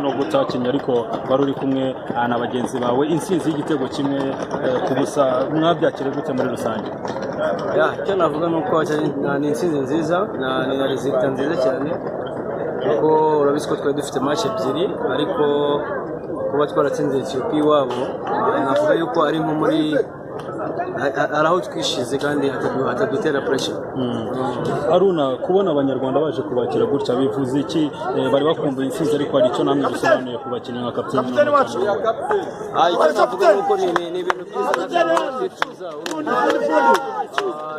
no gutakinya ariko baruri kumwe na bagenzi bawe insinzi y'igitego kimwe kubusa mwabyakire gute muri rusange? Cyo navuga nuko ni insinzi nziza ni result nziza cyane kuko urabisiko twari dufite match ebyiri ariko kuba twaratsinze Ethiopia iwabo navuga yuko ari nko muri araho twishize kandi hatadutera pressure. Aruna, kubona abanyarwanda baje kubakira gutya bivuze iki? Bari bakumbuye insinzi ariko hari icyo namwe bisobanuye kubakinnyi nka kapiteni? Icyo navuga nuko ni ibintu byiza twifuza.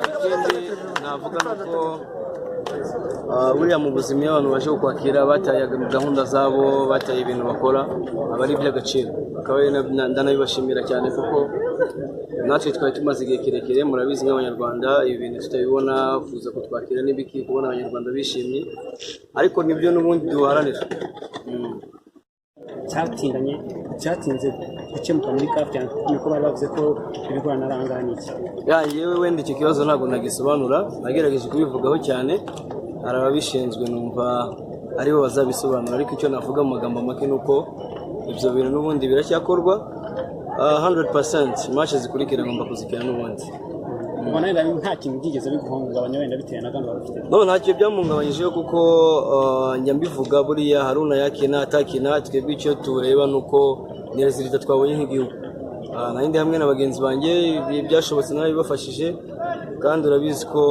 Ikindi navuga nuko buriya mu buzima iyo abantu baje kwakira bataye gahunda zabo, bataye ibintu bakora, aba ari iby'agaciro. Akaba ndanabibashimira cyane kuko natwe twari tumaze igihe kirekire, murabizi nk'abanyarwanda ibi bintu tutabibona, kuza kutwakira n'ibiki, kubona abanyarwanda bishimye, ariko nibyo n'ubundi duharanira. cyatinze gukemuka muri CAF nuko bari bavuze ko ibigorana arangana iki? Yewe wenda icyo kibazo ntabwo nagisobanura, nagerageje kubivugaho cyane, hari ababishinzwe numva aribo bazabisobanura, ariko icyo navuga mu magambo make nuko ibyo bintu n'ubundi biracyakorwa 100%. Match zikurikira ngomba kuzikina n'ubundi. Ubona rero nta kintu byigeze biguhungabanya wenda bitewe na gahunda bafite? No, ntacyo byamuhungabanyijeho kuko njya mbivuga buriya Haruna yakina atakina, twebwe icyo tureba nuko ni resultat twabonye nk'igihugu. Nandi hamwe na bagenzi banjye byashobotse nawe bibafashije, kandi urabizi ko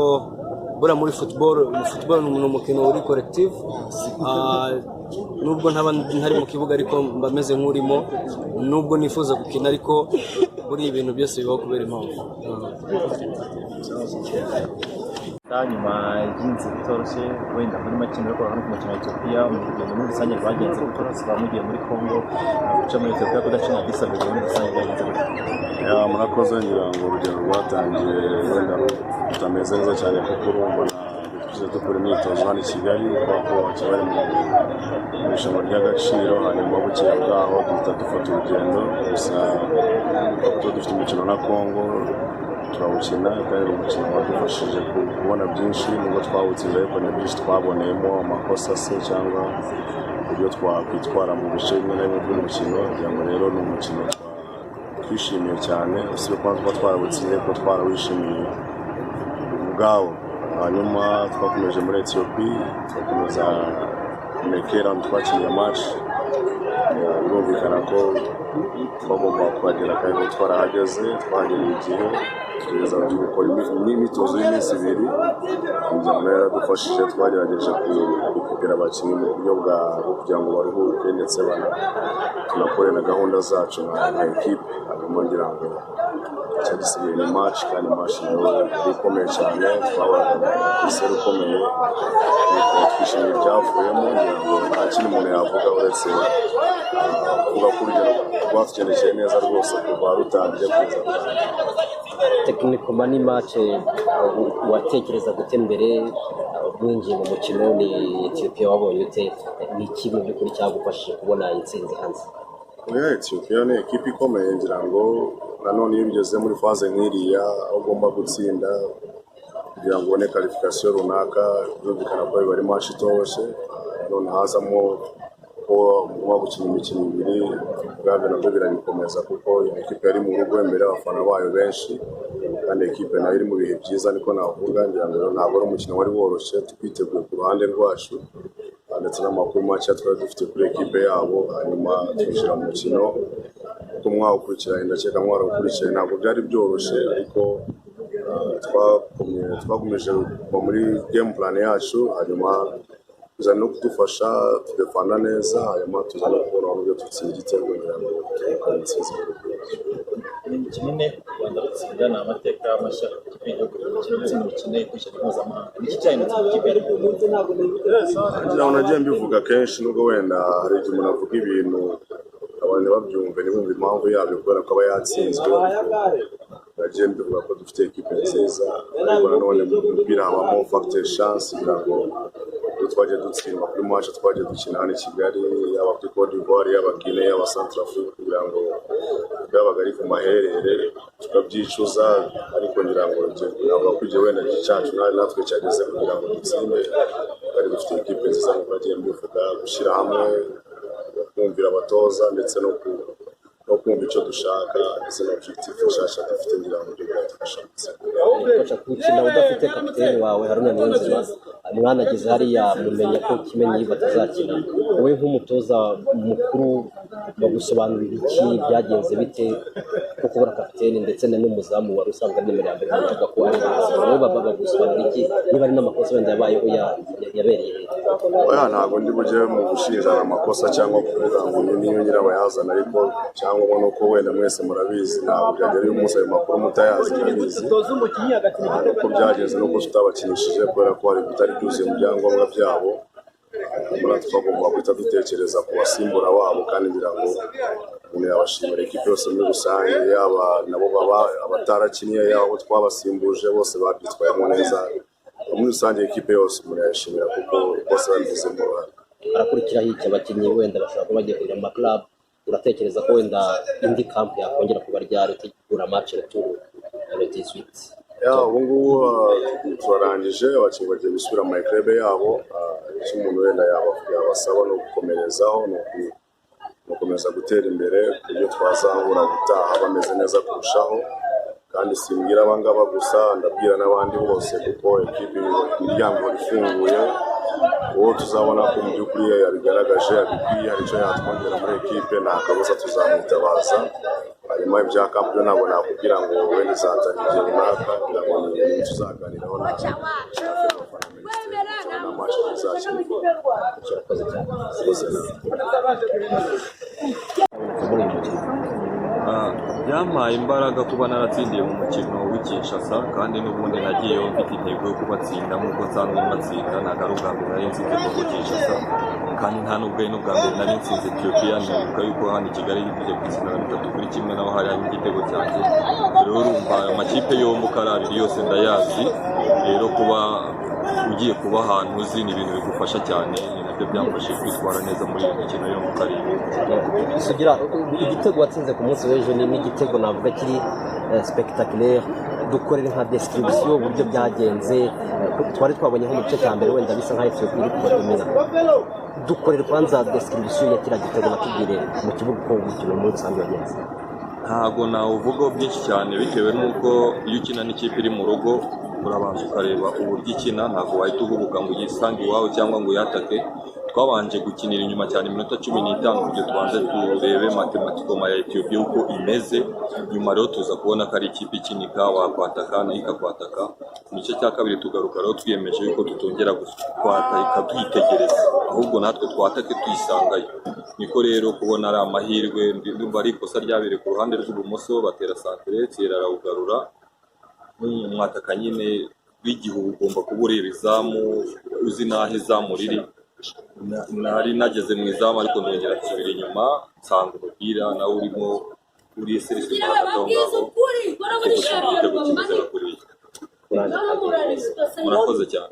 bura muri football ni umukino uri collective. Nubwo ntari mu kibuga ariko mbameze nk'urimo, nubwo nifuza gukina ariko buri ibintu byose bibaho kubera impamvu. nyuma y'inzi bitoroshye wenda muri makino yo hano ku mukino wa Ethiopia mu rugendo muri rusange rwagenze gutoroshye bamugiye muri Congo guca muri Ethiopia kudacina disabwe muri rusange byagenze gute? Murakoze, ngira ngo urugendo rwatangiye wenda rutameze neza cyane kuko urumva tuze dukora imyitozo hano i Kigali kuko kibaye mu irushanwa ry'agaciro, hanyuma bukeye bwaho duhita dufata urugendo, gusa kuko dufite umukino na Congo turawukina, kandi umukino wadufashije kubona byinshi, nubwo twawutsinze ariko ni byinshi twaboneyemo amakosa se cyangwa uburyo twakwitwara mu bice bimwe na bimwe by'umukino. Kugira ngo rero ni umukino twishimiye cyane, usibye kuba twarawutsinze ko twarawishimiye ubwawo. Hanyuma twakomeje muri Ethiopia, twakomeza Mekera twakiniye match, birumvikana ko twagomba kuhagera kandi twarahageze, twahagereye igihe tugeza gukora imyitozo y'iminsi ibiri. Kugira ngo yaradufashije, twagerageje kugira abakinnyi mu buryo bwo kugira ngo baruhuke ndetse tunakore na gahunda zacu nka equipe. Hanyuma ngira ngo cyagisigaye ni match, kandi match nayo ikomeye cyane, twabonye iseri ukomeye, twishimiye ibyavuyemo. Ngira ngo nta kintu umuntu yavuga uretse kuvuga ko urugero rwatugendekeye neza rwose kuva rutangiye kugeza Technical money match watekereza gute mbere mwinjiye mu mukino ni Ethiopia wabonye ute ni iki mu by'ukuri cyagufashije kubona intsinzi hanze? Oya, Ethiopia ni ekipi ikomeye ngira ngo nanone iyo ugeze muri faze nk'iriya aho ugomba gutsinda kugira ngo ubone qualification runaka birumvikana ko biba ari match itoroshye none hazamo ko muba gukina imikino ibiri ubwabyo nabyo birabikomeza kuko iyo ekipe yari mu rugo imbere abafana bayo benshi kandi ekipe nayo iri mu bihe byiza niko navuga ngira ngo ntabwo ari umukino wari woroshye twiteguye ku ruhande rwacu ndetse n'amakuru make twari dufite kuri ekipe yabo hanyuma twinjira mu mukino uko mwawukurikiranye ndakeka mwarawukurikiye ntabwo byari byoroshye ariko twakomeje kuva muri game plan yacu hanyuma tuza no kudufasha tugafana neza hanyuma tuza no kubona uburyo dutsinda igitego kugira ngo tubone intsinzi. Imikino Rwanda rutsinda ni amateka mashya y'igihugu gutsinda imikino kwishyura mpuzamahanga. Iki cyane n'ikipe yari ngira ngo nagiye mbivuga kenshi nubwo wenda hari igihe umuntu avuga ibintu abantu babyumve ntibumve impamvu yabyo kubera ko aba yatsinzwe. Nagiye mbivuga ko dufite ekipe nziza ariko nanone mu mupira habamo facteur chance kugira ngo twagiye dutsindwa kuri match twagiye dukina hano i Kigali yaba kuri Cote d'Ivoire yaba Guinée yaba Centrafrique kugira ngo byabaga ari ku maherere tukabyicuza ariko ngira ngo ntabwo kujya wenda cyacu natwe cyageze kugira ngo dutsinde kandi dufite ekipe nziza nk'uko nagiye mbivuga gushyira hamwe kumvira abatoza ndetse no kumva icyo dushaka ndetse na objectif nshasha dufite ngira ngo byadufashatse gukina udafite kapiteni wawe Haruna Niyonzima mwanageze hariya mumenye ko Kimenyi batazakina wowe nk'umutoza mukuru bagusobanurira iki byagenze bite ko kubura kapiteni ndetse n'umuzamu wari usanzwe nimero ya mbere bavuga ko ari wowe bagusobanurira iki niba ari n'amakosa wenda yabayeho yabereye oya ntabwo ndi bujye mu gushinja amakosa cyangwa kuvuga ngo niyo nyirabayazana ariko cyangwa ubona uko wenda mwese murabizi ntabwo byagera uyu munsi ayo makuru mutayazi murabizi uko byageze nuko tutabakinishije kubera ko hari bitari byuzuye mu byangombwa byabo muri twagomba guhita dutekereza ku basimbura wabo kandi ngira ngo umuntu yabashimira ekipe yose muri rusange yaba nabo baba abatarakinnye yabo twabasimbuje bose babyitwayemo neza muri rusange ekipe yose umuntu yayishimira kuko bose babigizemo uruhare. Arakurikiraho iki abakinnyi wenda bashobora kuba bagiye kujya mu maklabu uratekereza ko wenda indi kampu yakongera kuba ryari utegura match retour le 18? Ubu ngubu turarangije abakinnyi bagiye gusubira mu maklebe yabo icyo umuntu wenda yabasaba ni ugukomerezaho ni ugukomeza gutera imbere ku buryo twazahura gutaha bameze neza kurushaho kandi simbwira abangaba gusa ndabwira n'abandi bose kuko ekipi imiryango ifunguye uwo tuzabona ko mu by'ukuri yabigaragaje abikwiye hari icyo yatwongera muri ekipe nta kabuza tuzamwitabaza hanyuma ibya kampiyo ntabwo nakubwira ngo wenda izatanga igihe runaka kugira ngo ni ibintu tuzaganiraho nazo n'amacu tuzakirwa yampaye imbaraga kuba naratsindiye mu mukino w'Kinshasa kandi n'ubundi nagiyeyo mfite intego yo kubatsinda nk'uko nsanzwe mbatsinda ntabwo ari ubwa mbere nari nsinze Congo Kinshasa kandi nta n'ubwo ari n'ubwa mbere nari nsinze Ethiopia nibuka yuko hano i Kigali tugiye gutsinda 3-1 naho hari igitego cyanjye rero urumva ayo makipe yombi uko ari abiri yose ndayazi rero kuba ugiye kuba ahantu uzi ni ibintu bigufasha cyane ni nabyo byamfashije kwitwara neza muri iyo mikino yo mu karere. Sugira igitego watsinze ku munsi w'ejo ni igitego navuga kiri spectaculaire dukorera nka description uburyo byagenze twari twabonye nko mu gice cya mbere wenda bisa nka Ethiopia iri kubadomina dukorera kwanza description ya kiriya gitego natubwire mu kibuga uko umukino muri rusange wagenze. Ntabwo nawuvugaho byinshi cyane bitewe n'uko iyo ukina n'ikipe iri mu rugo urabanza ukareba uburyo ikina ntabwo wahita uhubuka ngo uyisange iwawe cyangwa ngo uyatake twabanje gukinira inyuma cyane iminota 15 kugira tubanze turebe matematikoma ya Ethiopia uko imeze nyuma rero tuza kubona ko ari ikipe ikinika wakwataka nayo ikakwataka mu gice cya kabiri tugaruka rero twiyemeje yuko tutongera kwata ikaduyitegereza ahubwo natwe twatake tuyisangayo niko rero kubona ari amahirwe ndumva ari ikosa ryabereye ku ruhande rw'ibumoso batera santere tsira rawugarura mwataka nyine w'igihugu ugomba kuba ureba izamu uzi naho izamu riri nari nageze mu izamu ariko ndongera nsubira inyuma nsanga umupira nawe urimo uri serisi hagati aho ngaho igitego kimeze na kuriya kuranje kandi murakoze cyane